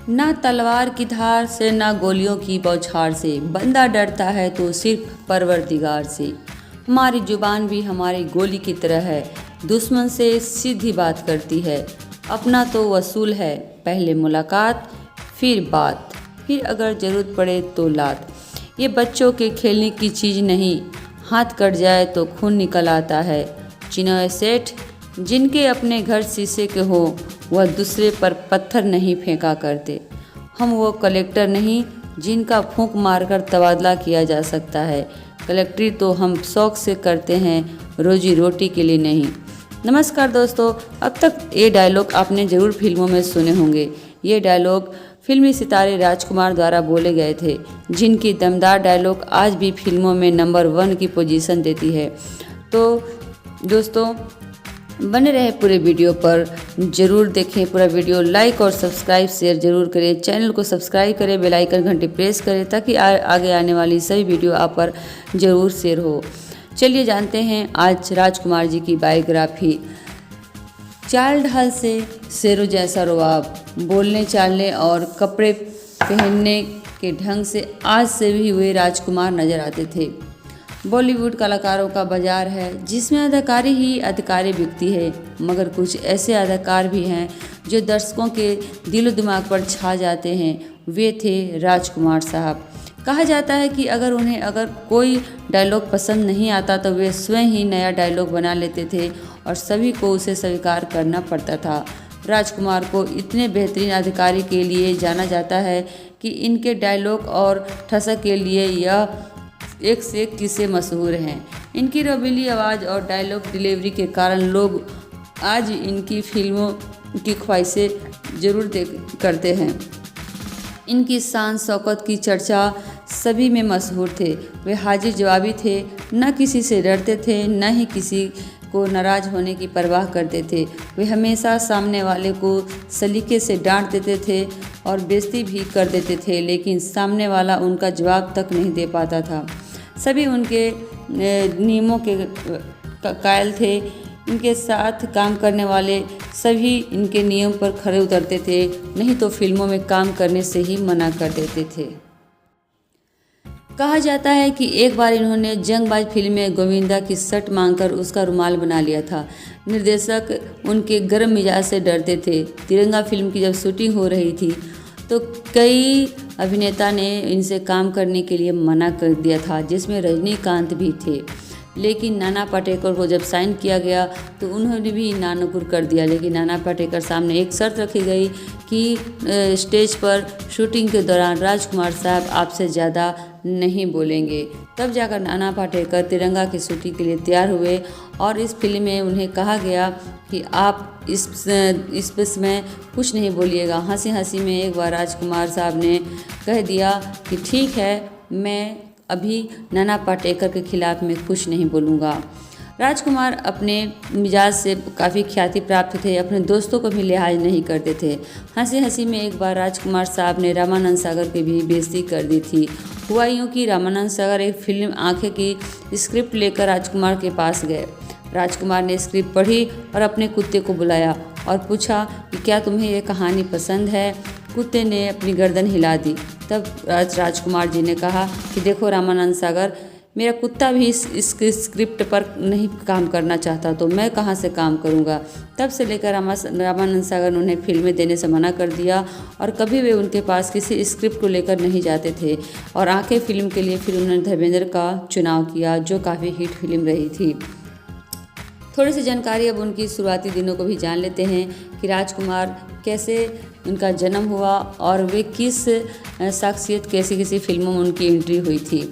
ना तलवार की धार से ना गोलियों की बौछार से, बंदा डरता है तो सिर्फ परवरदिगार से। हमारी जुबान भी हमारी गोली की तरह है, दुश्मन से सीधी बात करती है। अपना तो वसूल है, पहले मुलाकात फिर बात, फिर अगर ज़रूरत पड़े तो लात। ये बच्चों के खेलने की चीज़ नहीं, हाथ कट जाए तो खून निकल आता है। चिनोए सेठ जिनके अपने घर शीशे के हो, वह दूसरे पर पत्थर नहीं फेंका करते। हम वो कलेक्टर नहीं जिनका फूंक मारकर तबादला किया जा सकता है। कलेक्टरी तो हम शौक से करते हैं, रोजी रोटी के लिए नहीं। नमस्कार दोस्तों, अब तक ये डायलॉग आपने ज़रूर फिल्मों में सुने होंगे। ये डायलॉग फिल्मी सितारे राजकुमार द्वारा बोले गए थे, जिनकी दमदार डायलॉग आज भी फिल्मों में नंबर 1 की पोजीशन देती है। तो दोस्तों, बने रहे पूरे वीडियो पर, ज़रूर देखें पूरा वीडियो, लाइक और सब्सक्राइब शेयर ज़रूर करें, चैनल को सब्सक्राइब करें, बेल आइकन घंटी प्रेस करें ताकि आगे आने वाली सभी वीडियो आप पर ज़रूर शेयर हो। चलिए जानते हैं आज राजकुमार जी की बायोग्राफी। चाल ढाल से शेरों जैसा रुआब, बोलने चालने और कपड़े पहनने के ढंग से आज से भी वे राजकुमार नजर आते थे। बॉलीवुड कलाकारों का बाजार है जिसमें अदाकारी ही अदाकारी बिकती है, मगर कुछ ऐसे अदाकार भी हैं जो दर्शकों के दिलो दिमाग पर छा जाते हैं। वे थे राजकुमार साहब। कहा जाता है कि अगर कोई डायलॉग पसंद नहीं आता तो वे स्वयं ही नया डायलॉग बना लेते थे और सभी को उसे स्वीकार करना पड़ता था। राजकुमार को इतने बेहतरीन अधिकारी के लिए जाना जाता है कि इनके डायलॉग और ठसक के लिए यह एक से एक किस्से मशहूर हैं। इनकी रसीली आवाज़ और डायलॉग डिलीवरी के कारण लोग आज इनकी फिल्मों की ख्वाहिशें जरूर करते हैं। इनकी शान शौकत की चर्चा सभी में मशहूर थे। वे हाजिर जवाबी थे, न किसी से डरते थे न ही किसी को नाराज़ होने की परवाह करते थे। वे हमेशा सामने वाले को सलीके से डांट देते थे और बेइज्जती भी कर देते थे, लेकिन सामने वाला उनका जवाब तक नहीं दे पाता था। सभी उनके नियमों के कायल थे। इनके साथ काम करने वाले सभी इनके नियम पर खरे उतरते थे, नहीं तो फिल्मों में काम करने से ही मना कर देते थे। कहा जाता है कि एक बार इन्होंने जंगबाज फिल्म में गोविंदा की शर्ट मांगकर उसका रुमाल बना लिया था। निर्देशक उनके गर्म मिजाज से डरते थे। तिरंगा फिल्म की जब शूटिंग हो रही थी तो कई अभिनेता ने इनसे काम करने के लिए मना कर दिया था, जिसमें रजनीकांत भी थे। लेकिन नाना पाटेकर को जब साइन किया गया तो उन्होंने भी नानुकुर कर दिया। लेकिन नाना पाटेकर सामने एक शर्त रखी गई कि स्टेज पर शूटिंग के दौरान राजकुमार साहब आपसे ज़्यादा नहीं बोलेंगे। तब जाकर नाना पाटेकर तिरंगा की शूटिंग के लिए तैयार हुए और इस फिल्म में उन्हें कहा गया कि आप इस में कुछ नहीं बोलिएगा। हंसी हंसी में एक बार राजकुमार साहब ने कह दिया कि ठीक है, मैं अभी नाना पाटेकर के खिलाफ में कुछ नहीं बोलूँगा। राजकुमार अपने मिजाज से काफ़ी ख्याति प्राप्त थे, अपने दोस्तों को भी लिहाज नहीं करते थे। हंसी हंसी में एक बार राजकुमार साहब ने रामानंद सागर की भी बेइज्जती कर दी थी। हुआ यूँ कि रामानंद सागर एक फिल्म आंखें की स्क्रिप्ट लेकर राजकुमार के पास गए। राजकुमार ने स्क्रिप्ट पढ़ी और अपने कुत्ते को बुलाया और पूछा कि क्या तुम्हें ये कहानी पसंद है। कुत्ते ने अपनी गर्दन हिला दी। तब राजकुमार जी ने कहा कि देखो रामानंद सागर, मेरा कुत्ता भी इस स्क्रिप्ट पर नहीं काम करना चाहता तो मैं कहाँ से काम करूँगा। तब से लेकर रामानंद सागर ने उन्हें फिल्में देने से मना कर दिया और कभी वे उनके पास किसी स्क्रिप्ट को लेकर नहीं जाते थे। और आंखें फिल्म के लिए फिर उन्होंने धर्मेंद्र का चुनाव किया, जो काफ़ी हिट फिल्म रही थी। थोड़ी सी जानकारी अब उनकी शुरुआती दिनों को भी जान लेते हैं कि राजकुमार कैसे उनका जन्म हुआ और वे किस शख्सियत कैसी फिल्मों में उनकी एंट्री हुई थी।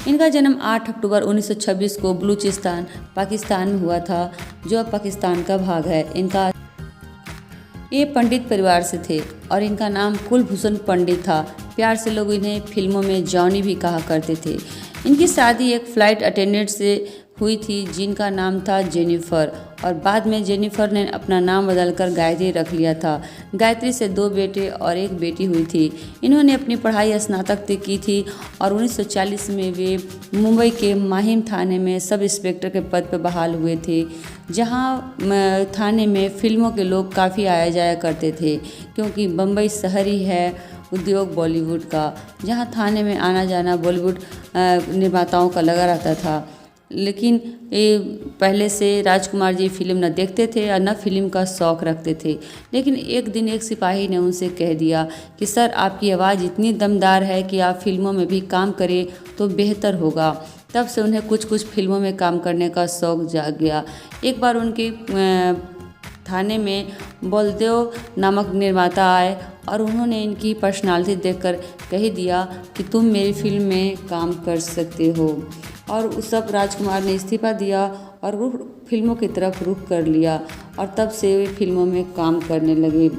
इनका जन्म 8 अक्टूबर 1926 को बलूचिस्तान पाकिस्तान में हुआ था, जो अब पाकिस्तान का भाग है। ये पंडित परिवार से थे और इनका नाम कुलभूषण पंडित था। प्यार से लोग इन्हें फिल्मों में जॉनी भी कहा करते थे। इनकी शादी एक फ़्लाइट अटेंडेंट से हुई थी जिनका नाम था जेनिफर, और बाद में जेनिफर ने अपना नाम बदलकर गायत्री रख लिया था। गायत्री से 2 बेटे और 1 बेटी हुई थी। इन्होंने अपनी पढ़ाई स्नातक तक की थी और 1940 में वे मुंबई के माहिम थाने में सब इंस्पेक्टर के पद पर बहाल हुए थे, जहां थाने में फिल्मों के लोग काफ़ी आया जाया करते थे, क्योंकि बम्बई शहर ही है उद्योग बॉलीवुड का, जहां थाने में आना जाना बॉलीवुड निर्माताओं का लगा रहता था। लेकिन ये पहले से राजकुमार जी फिल्म न देखते थे और न फिल्म का शौक़ रखते थे। लेकिन एक दिन एक सिपाही ने उनसे कह दिया कि सर, आपकी आवाज़ इतनी दमदार है कि आप फिल्मों में भी काम करें तो बेहतर होगा। तब से उन्हें कुछ कुछ फिल्मों में काम करने का शौक़ जाग गया। एक बार उनके थाने में बलदेव नामक निर्माता आए और उन्होंने इनकी पर्सनालिटी देखकर कह दिया कि तुम मेरी फिल्म में काम कर सकते हो। और उस सब राजकुमार ने इस्तीफा दिया और रुख फिल्मों की तरफ रुख कर लिया, और तब से वे फिल्मों में काम करने लगे।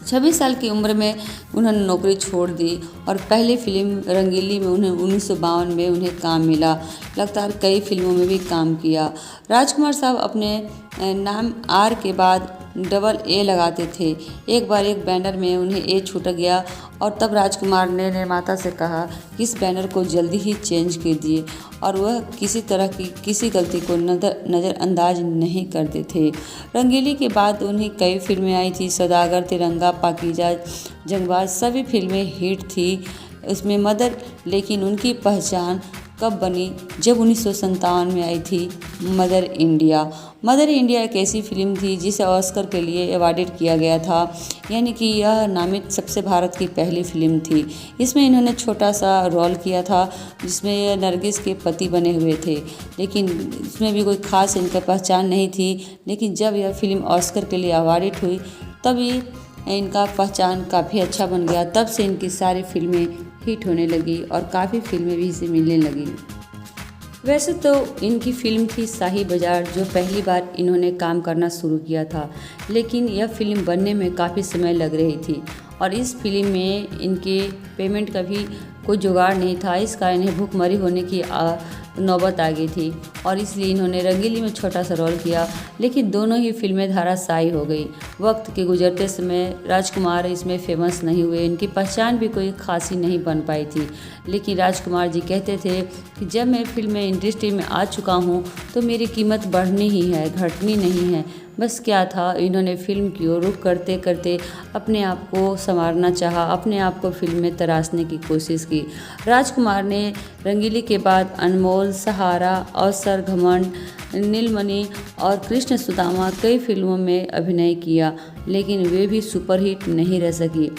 26 साल की उम्र में उन्होंने नौकरी छोड़ दी और पहली फिल्म रंगीली में उन्हें 1952 में उन्हें काम मिला। लगातार कई फिल्मों में भी काम किया। राजकुमार साहब अपने नाम आर के बाद डबल ए लगाते थे। एक बार एक बैनर में उन्हें ए छूट गया और तब राजकुमार ने निर्माता से कहा कि इस बैनर को जल्दी ही चेंज कर दिए, और वह किसी तरह की किसी गलती को नज़रअंदाज नहीं करते थे। रंगीली के बाद उन्हें कई फिल्में आई थी। सौदागर, तिरंगा, पाकीजा, जंगबाज सभी फिल्में हिट थी। उसमें मदर, लेकिन उनकी पहचान कब बनी? जब 1957 में आई थी मदर इंडिया। मदर इंडिया एक ऐसी फिल्म थी जिसे ऑस्कर के लिए अवार्डेड किया गया था, यानी कि यह नामित सबसे भारत की पहली फिल्म थी। इसमें इन्होंने छोटा सा रोल किया था जिसमें यह नरगिस के पति बने हुए थे, लेकिन इसमें भी कोई खास इनका पहचान नहीं थी। लेकिन जब यह फिल्म ऑस्कर के लिए अवार्डेड हुई तभी इनका पहचान काफ़ी अच्छा बन गया। तब से इनकी सारी फिल्में हिट होने लगी और काफ़ी फिल्में भी इसे मिलने लगी। वैसे तो इनकी फिल्म थी शाही बाजार, जो पहली बार इन्होंने काम करना शुरू किया था, लेकिन यह फिल्म बनने में काफ़ी समय लग रही थी और इस फिल्म में इनके पेमेंट का भी कोई जुगाड़ नहीं था। इस कारण इन्हें भूखमरी होने की नौबत आ गई थी और इसलिए इन्होंने रंगीली में छोटा सा रोल किया, लेकिन दोनों ही फिल्में धाराशायी हो गई। वक्त के गुजरते समय राजकुमार इसमें फेमस नहीं हुए, इनकी पहचान भी कोई खासी नहीं बन पाई थी। लेकिन राजकुमार जी कहते थे कि जब मैं फिल्म इंडस्ट्री में आ चुका हूँ तो मेरी कीमत बढ़नी ही है, घटनी नहीं है। बस क्या था, इन्होंने फिल्म की ओर रुख करते करते अपने आप को संवारना चाहा, अपने आप को फिल्म में तराशने की कोशिश की। राजकुमार ने रंगीली के बाद अनमोल, सहारा, अवसर, घमंड, नीलमणि और कृष्ण सुदामा कई फिल्मों में अभिनय किया, लेकिन वे भी सुपरहिट नहीं रह सकी।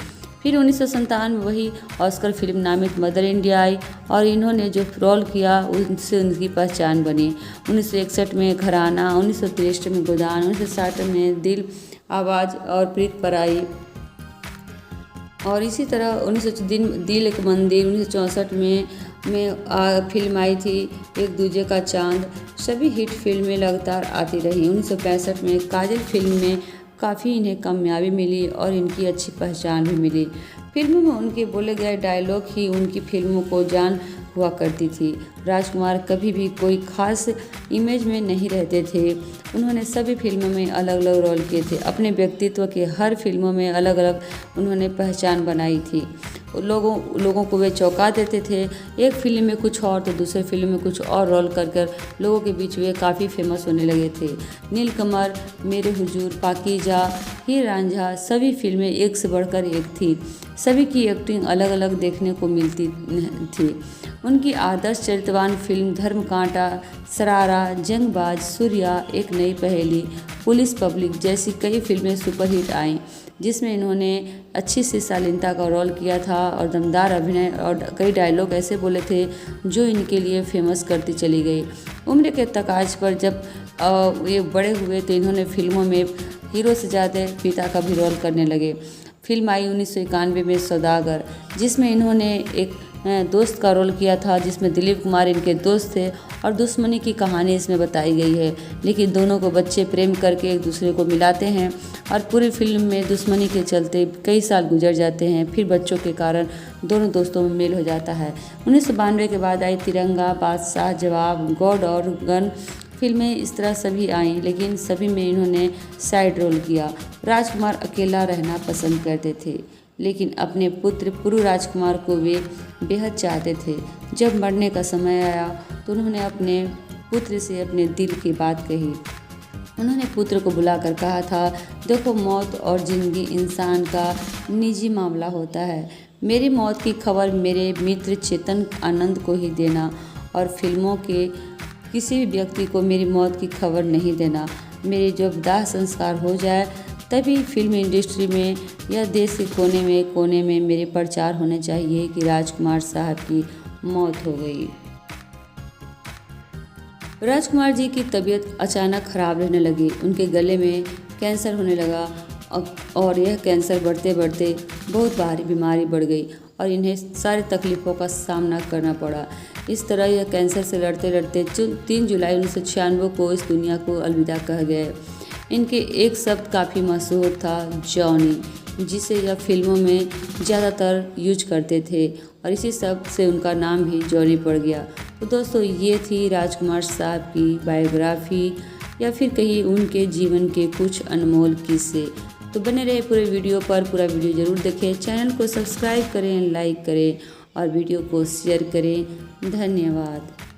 फिर 1957 में वही ऑस्कर फिल्म नामित मदर इंडिया आई और इन्होंने जो रोल किया उनसे उनकी पहचान बनी। 1961 में घराना, 1963 में गोदान, 1960 में दिल आवाज़ और प्रीत पर आई, और इसी तरह 19 दिल एक मंदिर, 1964 में फिल्म आई थी एक दूजे का चांद। सभी हिट फिल्में लगातार आती रही। 1965 में काजल फिल्म में काफ़ी इन्हें कामयाबी मिली और इनकी अच्छी पहचान भी मिली। फिल्मों में उनके बोले गए डायलॉग ही उनकी फिल्मों को जान हुआ करती थी। राजकुमार कभी भी कोई खास इमेज में नहीं रहते थे। उन्होंने सभी फिल्मों में अलग अलग रोल किए थे। अपने व्यक्तित्व के हर फिल्मों में अलग अलग उन्होंने पहचान बनाई थी। लोगों को वे चौंका देते थे। एक फिल्म में कुछ और तो दूसरे फिल्म में कुछ और रोल कर लोगों के बीच वे काफ़ी फेमस होने लगे थे। नीलकमल, मेरे हुजूर, पाकीजा, हीर रांझा सभी फिल्में एक से बढ़कर एक थी। सभी की एक्टिंग अलग अलग देखने को मिलती थी। उनकी आदर्श चरित्रवान फिल्म धर्मकांटा, सरारा, जंगबाज, सूर्या, एक नई पहेली, पुलिस पब्लिक जैसी कई फिल्में सुपरहिट आईं, जिसमें इन्होंने अच्छी सी शालीनता का रोल किया था और दमदार अभिनय और कई डायलॉग ऐसे बोले थे जो इनके लिए फेमस करती चली गई। उम्र के तकाज पर जब ये बड़े हुए तो इन्होंने फिल्मों में हीरो से ज़्यादा पिता का भी रोल करने लगे। फिल्म आई 1991 में सौदागर, जिसमें इन्होंने एक दोस्त का रोल किया था, जिसमें दिलीप कुमार इनके दोस्त थे और दुश्मनी की कहानी इसमें बताई गई है। लेकिन दोनों को बच्चे प्रेम करके एक दूसरे को मिलाते हैं और पूरी फिल्म में दुश्मनी के चलते कई साल गुजर जाते हैं। फिर बच्चों के कारण दोनों दोस्तों में मेल हो जाता है। 1992 के बाद आई तिरंगा, बादशाह, जवाब, गॉड और गन फिल्में इस तरह सभी आईं, लेकिन सभी में इन्होंने साइड रोल किया। राजकुमार अकेला रहना पसंद करते थे, लेकिन अपने पुत्र पुरु राजकुमार को वे बेहद चाहते थे। जब मरने का समय आया तो उन्होंने अपने पुत्र से अपने दिल की बात कही। उन्होंने पुत्र को बुलाकर कहा था, देखो, मौत और ज़िंदगी इंसान का निजी मामला होता है। मेरी मौत की खबर मेरे मित्र चेतन आनंद को ही देना और फिल्मों के किसी भी व्यक्ति को मेरी मौत की खबर नहीं देना। मेरे जब दाह संस्कार हो जाए तभी फिल्म इंडस्ट्री में या देश के कोने में मेरे प्रचार होने चाहिए कि राजकुमार साहब की मौत हो गई। राजकुमार जी की तबीयत अचानक खराब रहने लगी। उनके गले में कैंसर होने लगा और यह कैंसर बढ़ते बढ़ते बहुत भारी बीमारी बढ़ गई और इन्हें सारी तकलीफ़ों का सामना करना पड़ा। इस तरह यह कैंसर से लड़ते लड़ते 3 जुलाई 1996 को इस दुनिया को अलविदा कह गए। इनके एक शब्द काफ़ी मशहूर था, जॉनी, जिसे यह फिल्मों में ज़्यादातर यूज करते थे और इसी शब्द से उनका नाम भी जॉनी पड़ गया। तो दोस्तों, ये थी राजकुमार साहब की बायोग्राफी या फिर कहीं उनके जीवन के कुछ अनमोल किस्से। तो बने रहे पूरे वीडियो पर, पूरा वीडियो ज़रूर देखें, चैनल को सब्सक्राइब करें, लाइक करें और वीडियो को शेयर करें। धन्यवाद।